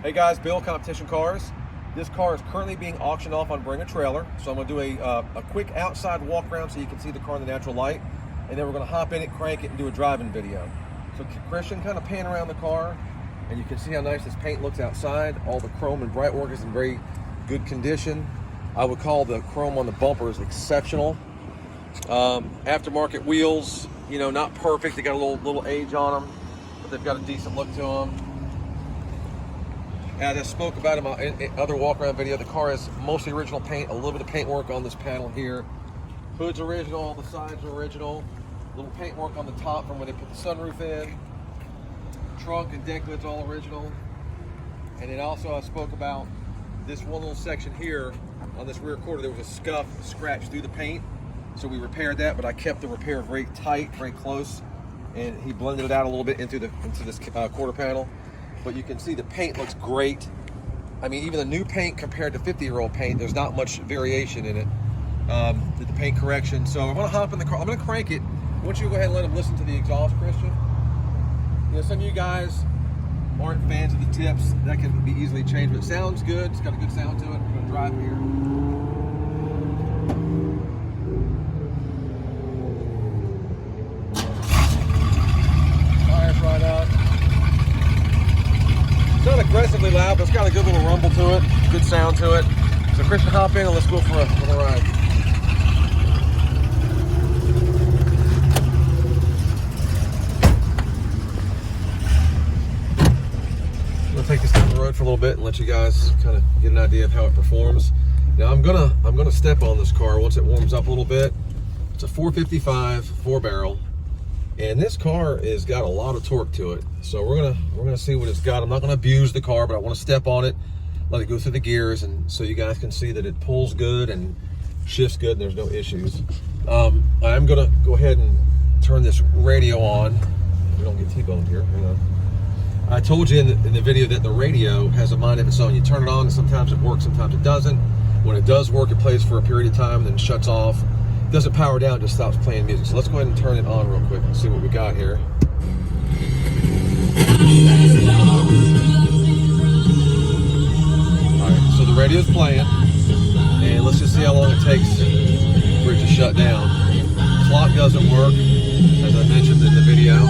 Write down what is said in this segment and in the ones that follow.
Hey guys, Bill, Competition Cars. This car is currently being auctioned off on Bring a Trailer. So I'm going to do a quick outside walk around so you can see the car in the natural light. And then we're going to hop in it, crank it, and do a driving video. So Christian, kind of pan around the car, and you can see how nice this paint looks outside. All the chrome and bright work is in very good condition. I would call the chrome on the bumpers exceptional. Aftermarket wheels, you know, not perfect. They got a little age on them, but they've got a decent look to them. As I spoke about in my other walk-around video, the car has mostly original paint, a little bit of paint work on this panel here. Hood's original, the sides are original. Little paint work on the top from when they put the sunroof in. Trunk and deck lid's all original. And then also I spoke about this one little section here on this rear quarter. There was a scuff, scratch through the paint. So we repaired that, but I kept the repair very tight, very close. And he blended it out a little bit into this quarter panel. But you can see the paint looks great. I mean, even the new paint compared to 50-year-old paint, there's not much variation in it. The paint correction. So I'm gonna hop in the car. I'm gonna crank it. I want you to go ahead and let him listen to the exhaust, Christian. You know, some of you guys aren't fans of the tips. That can be easily changed, but it sounds good. It's got a good sound to it. I'm gonna drive here. Tires right up. It's not aggressively loud, but it's got a good little rumble to it, good sound to it. So Christian, hop in and let's go for a ride. I'm gonna take this down the road for a little bit and let you guys kind of get an idea of how it performs. Now I'm gonna step on this car once it warms up a little bit. It's a 455 4-barrel. And this car has got a lot of torque to it. So we're gonna see what it's got. I'm not gonna abuse the car, but I want to step on it, let it go through the gears, and so you guys can see that it pulls good and shifts good and there's no issues. I'm gonna go ahead and turn this radio on. We don't get T-boned here, you know. I told you in the video that the radio has a mind of its own. You turn it on and sometimes it works, sometimes it doesn't. When it does work, it plays for a period of time, then shuts off. Doesn't power down, just stops playing music. So let's go ahead and turn it on real quick and see what we got here. Alright, so the radio's playing, and let's just see how long it takes for it to shut down. Clock doesn't work, as I mentioned in the video.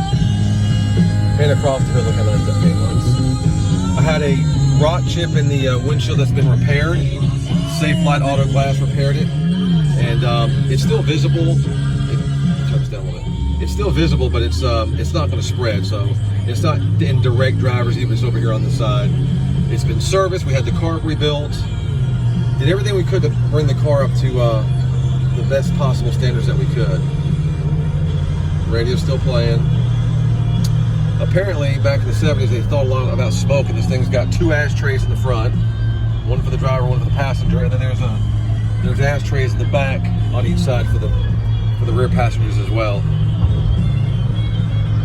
And across the hood, look how nice that paint looks. I had a rot chip in the windshield that's been repaired. Safe Light Auto Glass repaired it. And it's still visible. Turn this down a little bit. It's still visible, but it's not going to spread. So it's not in direct drivers, even if it's over here on the side. It's been serviced. We had the car rebuilt. Did everything we could to bring the car up to the best possible standards that we could. Radio's still playing. Apparently, back in the 70s, they thought a lot about smoke, and this thing's got 2 ashtrays in the front, one for the driver, one for the passenger, and then there's ashtrays in the back on each side for the rear passengers as well.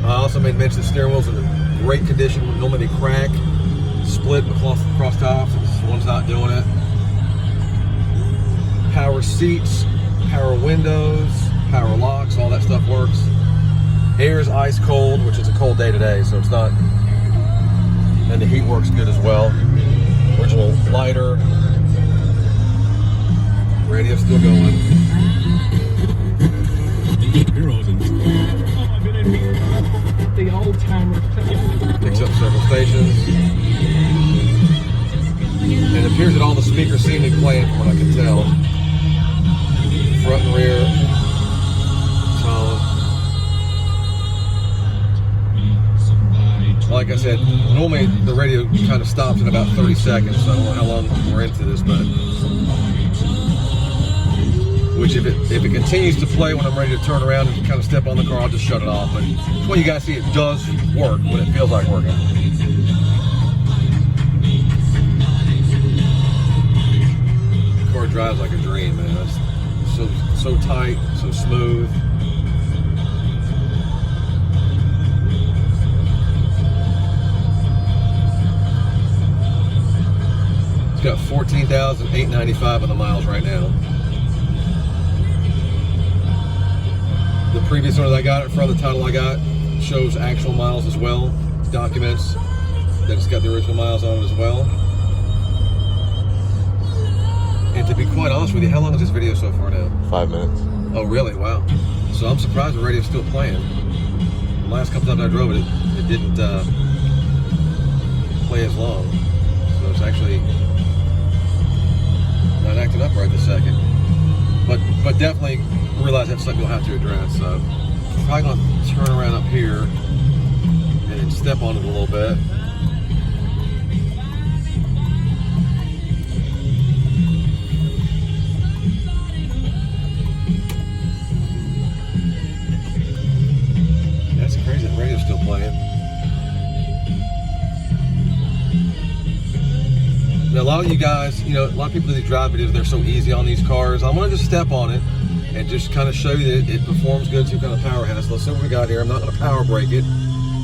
I also made mention the steering wheel's in great condition. Normally they crack, split across tops. This one's not doing it. Power seats, power windows, power locks, all that stuff works. Air's ice cold, which is a cold day today, so it's not. And the heat works good as well. Original lighter. Radio's still going. Picks up several stations. And it appears that all the speakers seem to be playing from what I can tell. Front and rear. Tone. Like I said, normally the radio kind of stops in about 30 seconds, so I don't know how long we're into this, but which if it continues to play when I'm ready to turn around and kind of step on the car, I'll just shut it off. But that's when you guys see it does work, when it feels like working. The car drives like a dream, man. It's so tight, so smooth. It's got 14,895 on the miles right now. The previous owner that I got it from, the title I got, shows actual miles as well, documents. that it's got the original miles on it as well. And to be quite honest with you, how long is this video so far now? 5 minutes. Oh, really? Wow. So I'm surprised the radio's still playing. The last couple times I drove it, it didn't play as long. So it's actually not acting up right this second. But definitely realize that's something you'll have to address. So I'm probably going to turn around up here and then step on it a little bit. That's crazy, the radio's still playing. Now, a lot of you guys, you know, a lot of people do these drive videos, they're so easy on these cars. I'm going to just step on it and just kind of show you that it performs good, see what kind of power it has. So let's see what we got here. I'm not going to power brake it,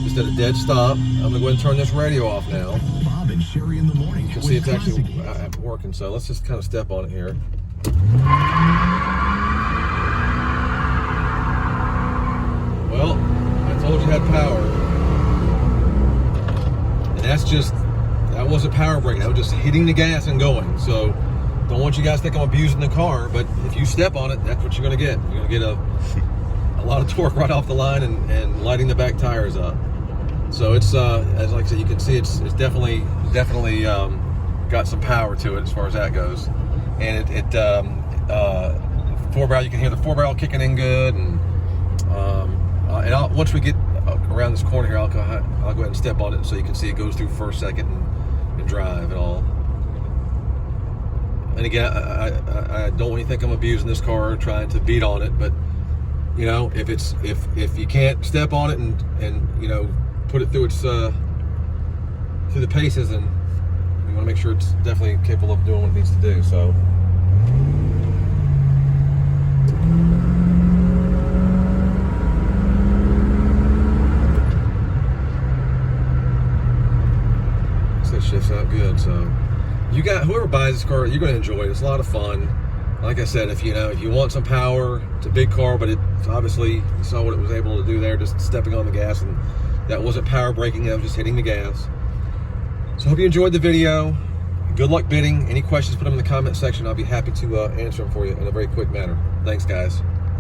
just at a dead stop. I'm going to go ahead and turn this radio off now. Bob and Sherry in the morning. You can see it's actually working, so let's just kind of step on it here. Well, I told you it had power. And that wasn't power braking, that was just hitting the gas and going. So don't want you guys to think I'm abusing the car, but if you step on it, that's what you're gonna get. You're gonna get a lot of torque right off the line and lighting the back tires up. So it's, as like I said, you can see it's definitely got some power to it as far as that goes. And it 4-barrel, you can hear the 4-barrel kicking in good. And once we get around this corner here, I'll go ahead and step on it so you can see it goes through first, second, and drive and all. And again, I don't want you to think I'm abusing this car, trying to beat on it, but you know, if you can't step on it and you know, put it through its through the paces, and you want to make sure it's definitely capable of doing what it needs to do. So. That shifts out good. So you got, whoever buys this car, you're going to enjoy it. It's a lot of fun. Like I said, if you want some power, it's a big car, but it's obviously, you saw what it was able to do there, just stepping on the gas, and that wasn't power braking, that was just hitting the gas. So I hope you enjoyed the video. Good luck bidding. Any questions, put them in the comment section. I'll be happy to answer them for you in a very quick manner. Thanks, guys.